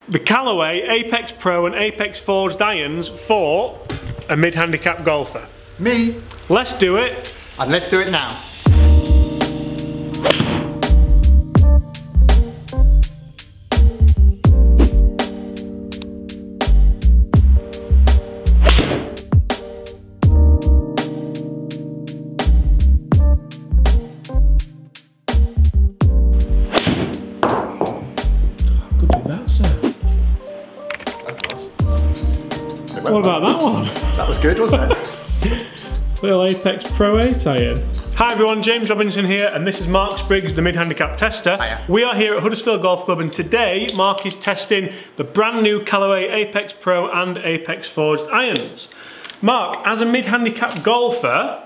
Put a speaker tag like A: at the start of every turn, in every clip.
A: The Callaway Apex Pro and Apex Forged irons for a mid-handicap golfer.
B: Me.
A: Let's do it.
B: And let's do it now.
A: What about that one?
B: That was good, wasn't it?
A: Little Apex Pro 8 iron. Hi everyone, James Robinson here, and this is Mark Spriggs, the Mid Handicap Tester.
B: Hiya.
A: We are here at Huddersfield Golf Club, and today Mark is testing the brand new Callaway Apex Pro and Apex Forged irons. Mark, as a mid handicap golfer,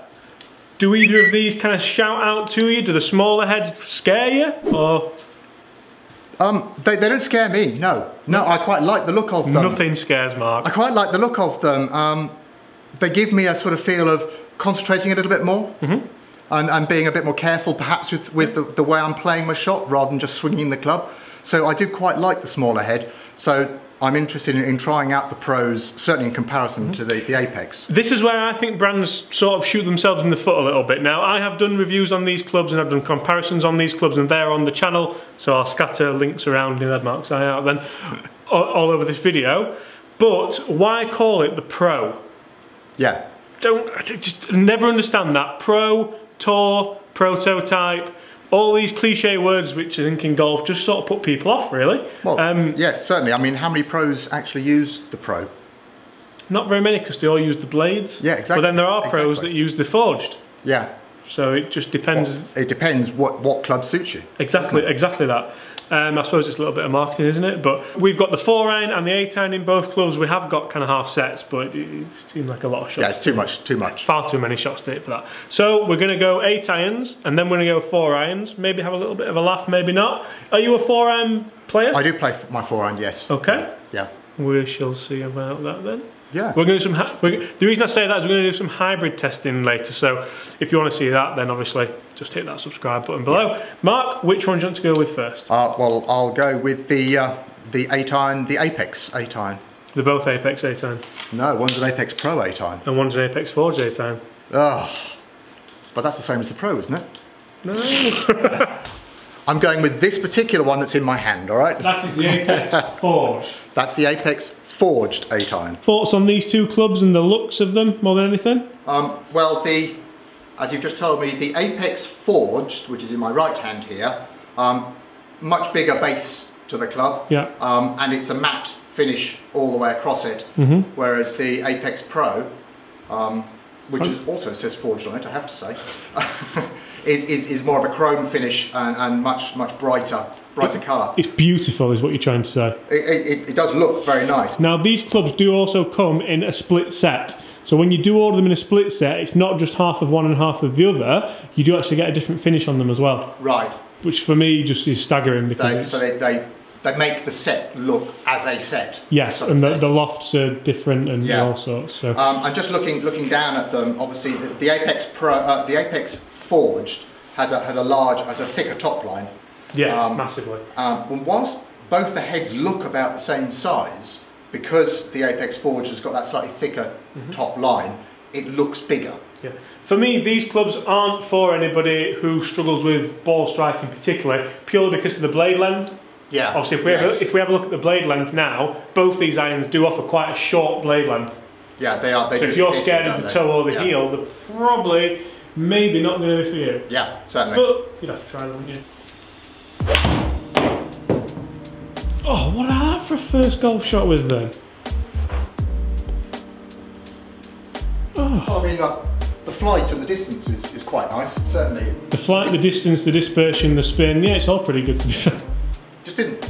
A: do either of these kind of shout out to you? Do the smaller heads scare you, or?
B: They don't scare me, no. No, I quite like the look of them.
A: Nothing scares Mark.
B: I quite like the look of them. They give me a sort of feel of concentrating a little bit more and being a bit more careful perhaps with the way I'm playing my shot rather than just swinging the club. So I do quite like the smaller head. So I'm interested in trying out the pros, certainly in comparison to the Apex.
A: This is where I think brands sort of shoot themselves in the foot a little bit. Now, I have done reviews on these clubs and I've done comparisons on these clubs, and they're on the channel, so I'll scatter links around in Mark's eye out then all over this video. But why call it the Pro?
B: Yeah.
A: I just never understand that. Pro, Tour, Prototype, all these cliche words which I think in golf just sort of put people off, really.
B: Well, yeah, certainly. I mean, how many pros actually use the Pro?
A: Not very many, because they all use the blades.
B: Yeah, exactly.
A: But then there are pros that use the forged.
B: Yeah.
A: So it just depends.
B: Well, it depends what club suits you.
A: Exactly, exactly that. I suppose it's a little bit of marketing, isn't it? But we've got the 4-iron and the 8-iron in both clubs. We have got kind of half sets, but it seems like a lot of shots.
B: Yeah, it's too much.
A: Far too many shots to hit for that. So we're going to go 8-irons, and then we're going to go 4-irons. Maybe have a little bit of a laugh, maybe not. Are you a 4-iron player?
B: I do play my 4-iron, yes.
A: Okay.
B: Yeah.
A: We shall see about that then.
B: Yeah.
A: We're going to do the reason I say that is we're going to do some hybrid testing later. So if you want to see that, then obviously just hit that subscribe button below. Yeah. Mark, which one do you want to go with first?
B: Well, I'll go with the 8-iron, the Apex 8-iron.
A: They're both Apex 8-iron.
B: No, one's an Apex Pro 8-iron.
A: And one's an Apex Forged 8-iron.
B: Oh, but that's the same as the Pro, isn't it?
A: No.
B: I'm going with this particular one that's in my hand, all right?
A: That is the Apex Forged.
B: That's the Apex Forged 8-iron.
A: Thoughts on these two clubs and the looks of them more than anything?
B: Well, as you've just told me, the Apex Forged, which is in my right hand here, much bigger base to the club,
A: yeah.
B: And it's a matte finish all the way across it, whereas the Apex Pro, which also says Forged on it, I have to say, is more of a chrome finish and much brighter colour.
A: It's beautiful is what you're trying to say.
B: It does look very nice.
A: Now these clubs do also come in a split set. So when you do order them in a split set, it's not just half of one and half of the other, you do actually get a different finish on them as well.
B: Right.
A: Which for me just is staggering because
B: they make the set look as a set.
A: Yes, and the lofts are different and all sorts. So.
B: And just looking down at them, obviously the Apex Pro, the Apex Forged has a thicker top line.
A: Yeah, massively.
B: Whilst both the heads look about the same size, because the Apex Forged has got that slightly thicker top line, it looks bigger. Yeah.
A: For me, these clubs aren't for anybody who struggles with ball striking particularly, purely because of the blade length.
B: Yeah.
A: Obviously, if we have a look at the blade length now, both these irons do offer quite a short blade length.
B: Yeah, they are.
A: So if you're scared of the toe or the heel, they're probably maybe not going to be for you.
B: Yeah, certainly.
A: But you'd have to try them, wouldn't you? Oh, what about that for a first golf shot with them?
B: Oh. I mean, the flight and the distance is quite nice, certainly.
A: The flight, the distance, the dispersion, the spin, yeah, it's all pretty good to be fair.
B: Just didn't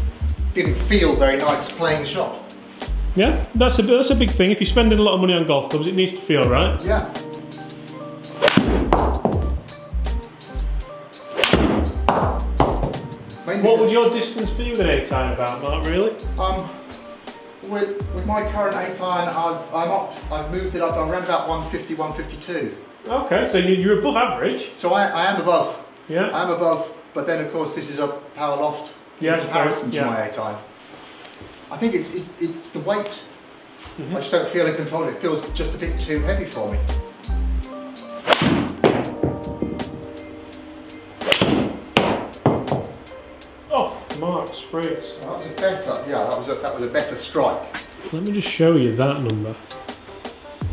B: feel very nice playing the shot.
A: Yeah, that's a big thing. If you're spending a lot of money on golf clubs, it needs to feel right.
B: Yeah.
A: What would your distance be with an 8-iron about, Mark, really?
B: With my current 8-iron, I've moved it up, I'm around about 150, 152.
A: Okay, so you're above average.
B: So I am above.
A: Yeah.
B: I am above, but then of course this is a power loft in comparison to my 8-iron. I think it's the weight. I just don't feel in control. It feels just a bit too heavy for me.
A: Oh, Mark Spriggs.
B: That was a better. Yeah, that was a better strike.
A: Let me just show you that number.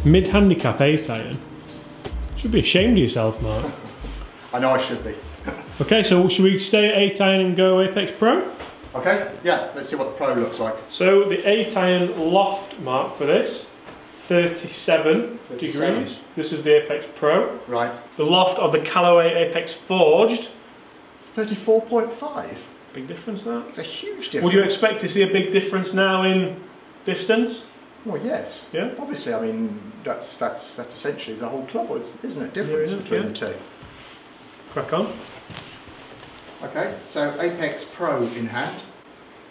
A: Mid handicap 8 iron. Should be ashamed of yourself, Mark.
B: I know I should be.
A: Okay, so should we stay at 8 iron and go Apex Pro?
B: Okay, yeah, let's see what the Pro looks like.
A: So the 8 iron Loft, Mark, for this, 37 degrees. This is the Apex Pro.
B: Right.
A: The Loft of the Callaway Apex Forged.
B: 34.5.
A: Big difference there.
B: It's a huge difference.
A: Would you expect to see a big difference now in distance?
B: Well, yes.
A: Yeah.
B: Obviously, I mean, that's essentially the whole club, isn't it? Difference between the two.
A: Crack on.
B: Okay, so Apex Pro in hand.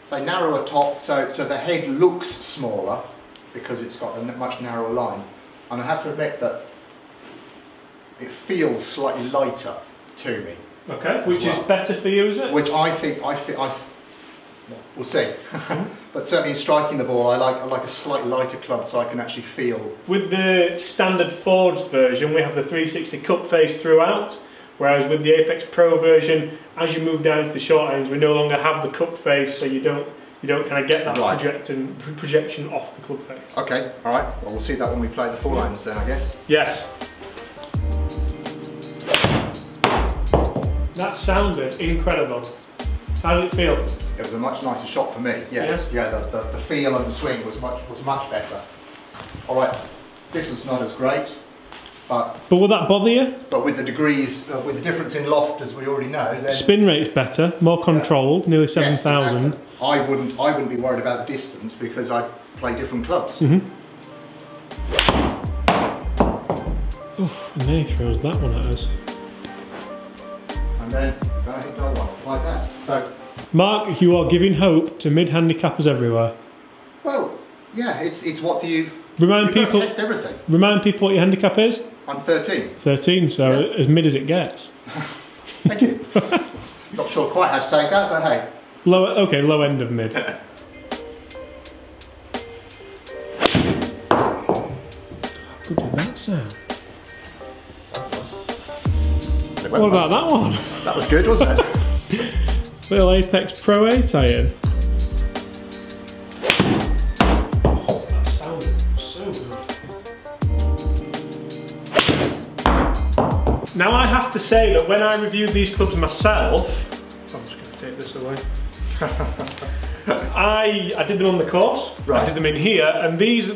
B: So narrower top, so the head looks smaller because it's got a much narrower line. And I have to admit that it feels slightly lighter to me.
A: Okay, which is better for you, is it?
B: Which I think, we'll see. But certainly in striking the ball, I like a slightly lighter club so I can actually feel. With the standard forged version, we have the 360 cup face throughout. Whereas with the Apex Pro version, as you move down to the short irons, we no longer have the cup face, so you don't kind of get that projection off the club face. Okay, all right. Well, we'll see that when we play the 4 irons then, I guess. Yes. That sounded incredible. How did it feel? It was a much nicer shot for me. Yes. Yeah. The feel and the swing was much better. All right. This was not as great. But will that bother you? But with the degrees, with the difference in loft, as we already know, then spin rate's better, more controlled, nearly 7,000. Yes, exactly. I wouldn't be worried about the distance because I play different clubs. Oh, and then he throws that one at us. And then I hit another one like that. So, Mark, you are giving hope to mid handicappers everywhere. Well, yeah, it's what do you remind people? Test everything. Remind people what your handicap is. I'm 13. 13, so as mid as it gets. Thank you. Not sure quite how to take that, but hey. Okay, low end of mid. How good did that sound? What about that one? That was good, wasn't it? Little Apex Pro 8 iron. Now I have to say that when I reviewed these clubs myself, I'm just going to take this away. I did them on the course, right. I did them in here, and these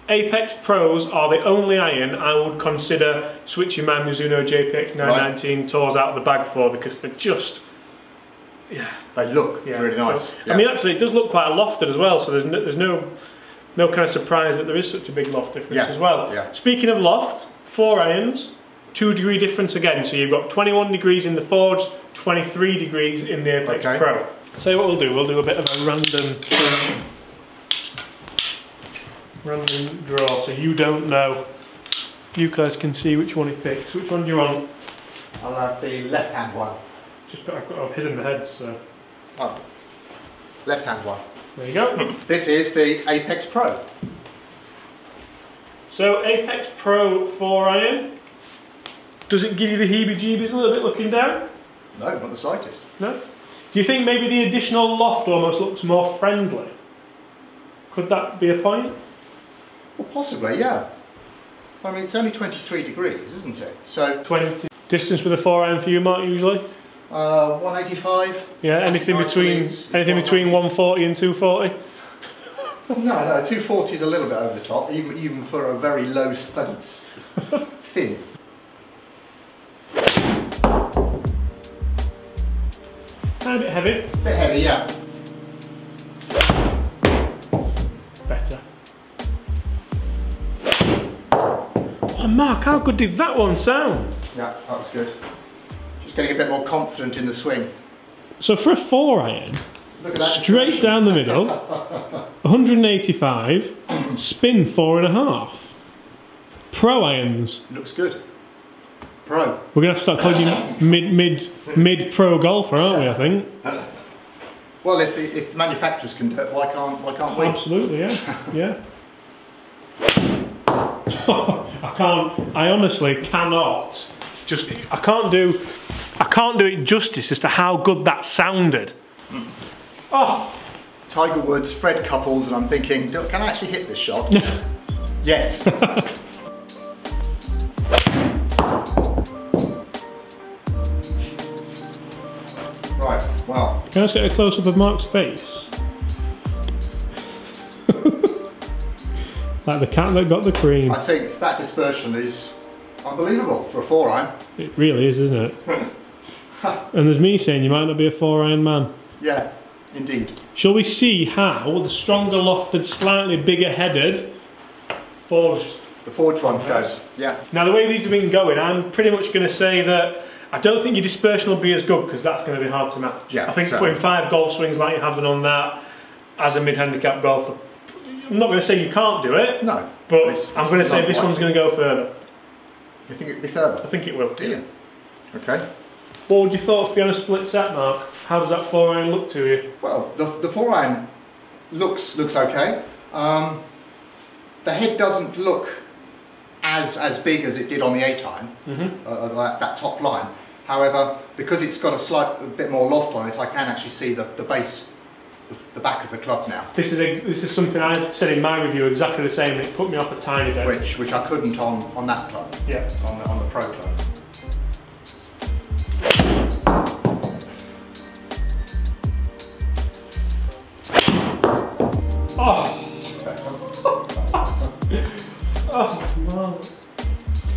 B: Apex Pros are the only iron I would consider switching my Mizuno JPX 919 tours out of the bag for, because they're just, they look really nice. So, I mean, actually it does look quite lofted as well, so there's no kind of surprise that there is such a big loft difference as well. Speaking of loft, 4 irons, 2 degree difference again, so you've got 21 degrees in the Forged, 23 degrees in the Apex Pro. So what we'll do a bit of a random draw, so you don't know. You guys can see which one he picks. Which one do you want? I'll have the left hand one. I've hidden the heads, so. Oh, left hand one. There you go. This is the Apex Pro. So Apex Pro 4 iron. Does it give you the heebie-jeebies a little bit looking down? No, not the slightest. No? Do you think maybe the additional loft almost looks more friendly? Could that be a point? Well, possibly, yeah. I mean, it's only 23 degrees, isn't it? So 20. Distance with a 4 iron for you, Mark, usually? 185. Yeah, anything between 140 and 240? No, 240 is a little bit over the top, even for a very low fence. Thin. A bit heavy. A bit heavy, yeah. Better. Oh, Mark, how good did that one sound? Yeah, that was good. Just getting a bit more confident in the swing. So for a 4 iron, straight down the middle, 185, spin 4.5. Pro irons. Looks good. Pro. We're going to have to start calling you mid pro golfer, aren't we, I think? Well, if the manufacturers can do it, why can't we?
A: Absolutely, yeah, yeah. I honestly cannot. I can't do it justice as to how good that sounded. Oh.
B: Tiger Woods, Fred Couples, and I'm thinking, can I actually hit this shot? Yes. Right, well.
A: Can I just get a close-up of Mark's face? Like the cat that got the cream.
B: I think that dispersion is unbelievable for a 4-iron.
A: It really is, isn't it? And there's me saying you might not be a 4-iron man.
B: Yeah, indeed.
A: Shall we see how the stronger lofted, slightly bigger headed forged?
B: The forged one goes, yeah.
A: Now the way these have been going, I'm pretty much going to say that I don't think your dispersion will be as good because that's going to be hard to match.
B: Yeah,
A: I think
B: so
A: putting 5 golf swings like you're having on that as a mid-handicap golfer, I'm not going to say you can't do it.
B: No.
A: But I'm going to say this one's going to go further.
B: You think it'll be further?
A: I think it will.
B: Do you? Okay.
A: What would your thoughts be on a split set, Mark? How does that 4-iron look to you?
B: Well, the 4-iron looks okay. The head doesn't look as big as it did on the 8-iron, that top line. However, because it's got a bit more loft on it, I can actually see the base, the back of the club now. This
A: is something I said in my review exactly the same. It put me off a tiny bit.
B: Which I couldn't on that club.
A: Yeah.
B: On the pro club.
A: Oh. Oh man.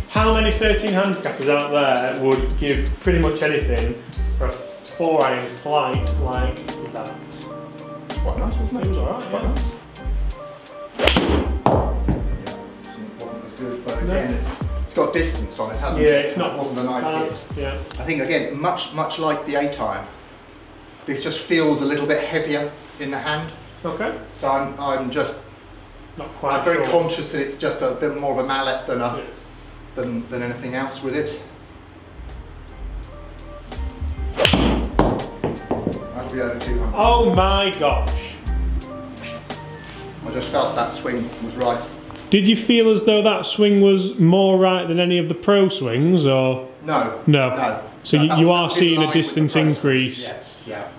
A: How many 13 handicappers out there would give pretty much anything for a 4-iron flight like that?
B: It's quite nice, wasn't it?
A: It was alright,
B: quite
A: yeah.
B: nice. It wasn't as good, but again, it's got distance on it, hasn't it?
A: Yeah, it's not.
B: It wasn't a nice hit.
A: Yeah.
B: I think again, much like the 8-iron, this just feels a little bit heavier in the hand.
A: Okay.
B: So I'm just
A: not quite.
B: I'm very conscious that it's just a bit more of a mallet than anything else with it. That'll be over 200.
A: Oh my gosh!
B: I just felt that swing was right.
A: Did you feel as though that swing was more right than any of the pro swings, or?
B: No.
A: No.
B: No.
A: So
B: no,
A: you are seeing a distance increase.
B: Swings. Yes. Yeah.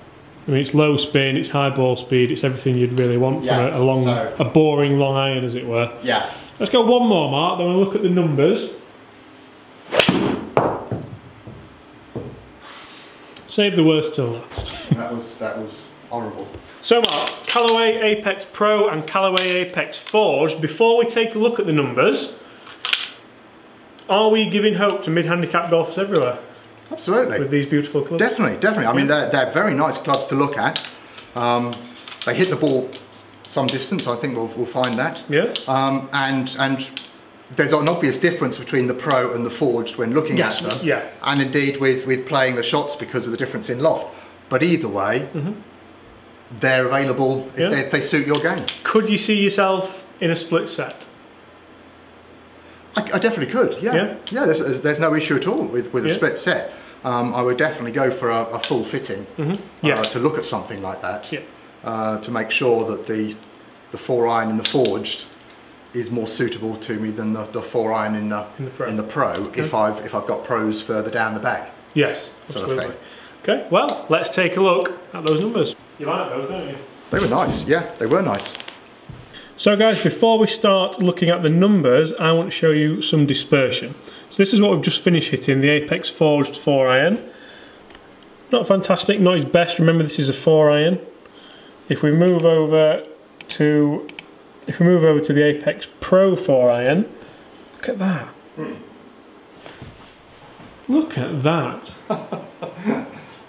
A: I mean, it's low spin, it's high ball speed, it's everything you'd really want from a boring long iron, as it were.
B: Yeah.
A: Let's go one more, Mark, then we'll look at the numbers. Save the worst till last.
B: That was horrible.
A: So Mark, Callaway Apex Pro and Callaway Apex Forged. Before we take a look at the numbers, are we giving hope to mid-handicap golfers everywhere?
B: Absolutely.
A: With these beautiful clubs?
B: Definitely. I mean, they're very nice clubs to look at. They hit the ball some distance, I think we'll find that.
A: Yeah.
B: And there's an obvious difference between the Pro and the Forged when looking at them.
A: Yeah.
B: And indeed with playing the shots because of the difference in loft. But either way, they're available if they suit your game.
A: Could you see yourself in a split set?
B: I definitely could, yeah. There's no issue at all with a split set. I would definitely go for a full fitting to look at something like that. Yeah. To make sure that the 4-iron in the Forged is more suitable to me than the 4-iron in the Pro if I've got pros further down the bag.
A: Yes,
B: sort of thing.
A: Okay, well, let's take a look at those numbers. You like those, don't you?
B: They were nice, yeah, they were nice.
A: So guys, before we start looking at the numbers, I want to show you some dispersion. So this is what we've just finished hitting, the Apex Forged 4-iron. Not fantastic, not his best. Remember, this is a 4-iron. If we move over to the Apex Pro 4-iron, look at that. Look at that.
B: I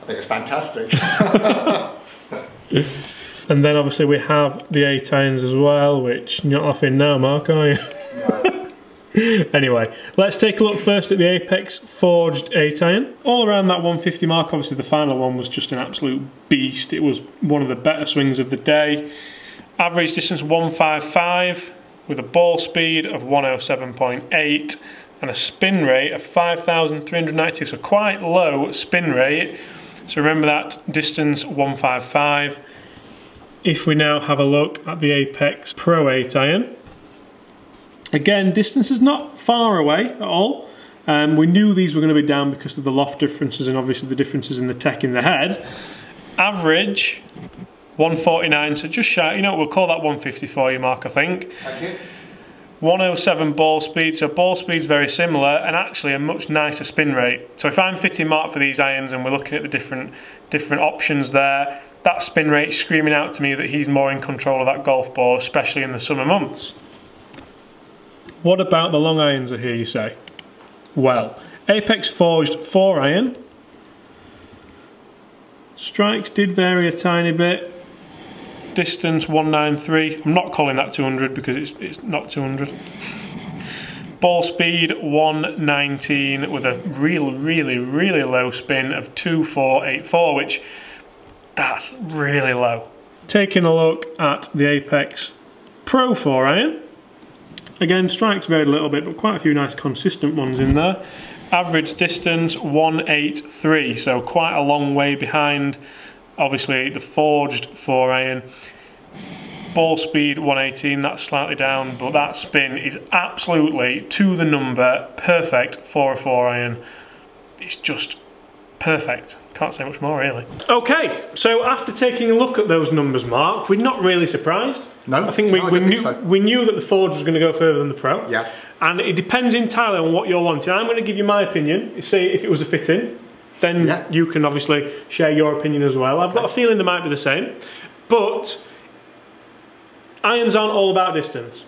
B: think it's fantastic.
A: And then obviously we have the 8-irons as well, which you're not laughing now, Mark, are you?
B: No.
A: Anyway, let's take a look first at the Apex Forged 8-iron. All around that 150 mark, obviously the final one was just an absolute beast. It was one of the better swings of the day. Average distance 155 with a ball speed of 107.8 and a spin rate of 5,392, so quite low spin rate. So remember that, distance 155. If we now have a look at the Apex Pro 8 iron, again, distance is not far away at all. We knew these were going to be down because of the loft differences and obviously the differences in the tech in the head. Average 149, so just shy, you know, we'll call that 150 for you, Mark, I think.
B: Thank you.
A: 107 ball speed, so ball speed's very similar and actually a much nicer spin rate. So if I'm fitting Mark for these irons and we're looking at the different options there, that spin rate screaming out to me that he's more in control of that golf ball, especially in the summer months. What about the long irons, I hear you say? Well, Apex Forged 4 iron. Strikes did vary a tiny bit. Distance 193. I'm not calling that 200 because it's not 200. Ball speed 119 with a really low spin of 2484, which that's really low. Taking a look at the Apex Pro 4 iron. Again, strikes varied a little bit, but quite a few nice consistent ones in there. Average distance 183, so quite a long way behind obviously the forged 4 iron. Ball speed 118, that's slightly down, but that spin is absolutely to the number perfect for a 4 iron. It's just perfect. Can't say much more really. Okay, so after taking a look at those numbers, Mark, we're not really surprised.
B: No,
A: I think we knew that the Forge was going to go further than the Pro. Yeah. And it depends entirely on what you're wanting. I'm going to give you my opinion. Say if it was a fit-in, then you can obviously share your opinion as well. I've got a feeling they might be the same, but irons aren't all about distance.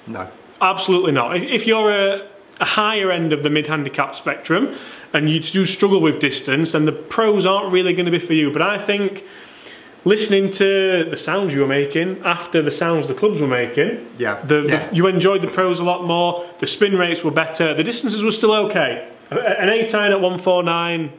A: No. Absolutely not. If you're a higher end of the mid-handicap spectrum and you do struggle with distance, then the Pros aren't really going to be for you. But I think listening to the sounds you were making after the sounds the clubs were making, you enjoyed the Pros a lot more, the spin rates were better, the distances were still okay. An 8 iron at 149,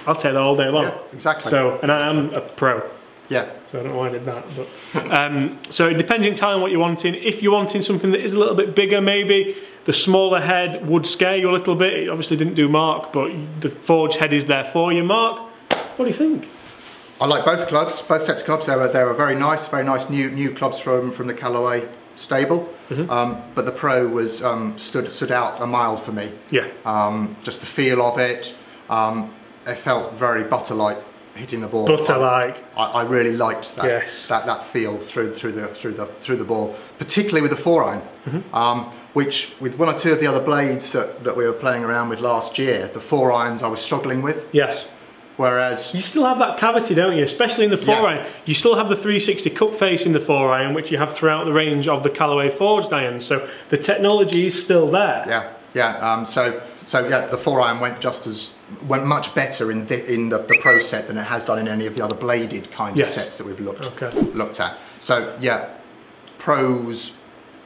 A: I'll take that all day long. Yeah, exactly. So, and I am a Pro. Yeah. So I don't know why I did that. But, so it depends entirely on what you're wanting. If you're wanting something that is a little bit bigger, maybe the smaller head would scare you a little bit. It obviously didn't do Mark, but the Forge head is there for you. Mark, what do you think?
B: I like both clubs, both sets of clubs. They were very nice new clubs from the Callaway stable. But the Pro was stood out a mile for me. Yeah. Just the feel of it. It felt very butter-like hitting the ball. Butter-like. I really liked that. Yes. That feel through the ball, particularly with the 4 iron. Which with one or two of the other blades that we were playing around with last year, the 4 irons I was struggling with. Yes. Whereas you still have that cavity, don't you? Especially in the 4 iron. You still have the 360 cup face in the 4 iron, which you have throughout the range of the Callaway forged irons. So the technology is still there. Yeah, yeah. So yeah, the 4 iron went much better in the Pro set than it has done in any of the other bladed kind of sets that we've looked at. So yeah, Pros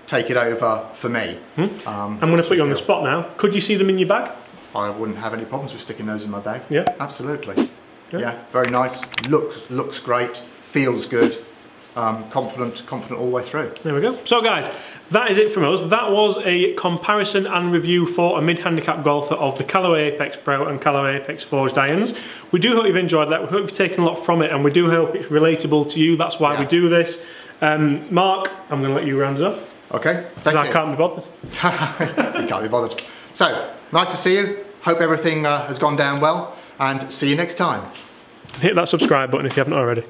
B: take it over for me. I'm going to put you on the spot now. Could you see them in your bag? I wouldn't have any problems with sticking those in my bag. Yeah, absolutely. Yeah, very nice. Looks great. Feels good. Confident all the way through. There we go. So guys, that is it from us. That was a comparison and review for a mid-handicap golfer of the Callaway Apex Pro and Callaway Apex Forged irons. We do hope you've enjoyed that. We hope you've taken a lot from it, and we do hope it's relatable to you. That's why we do this. Mark, I'm going to let you round us off. Okay, thank you. I can't be bothered. You can't be bothered. So, nice to see you. Hope everything has gone down well, and see you next time. Hit that subscribe button if you haven't already.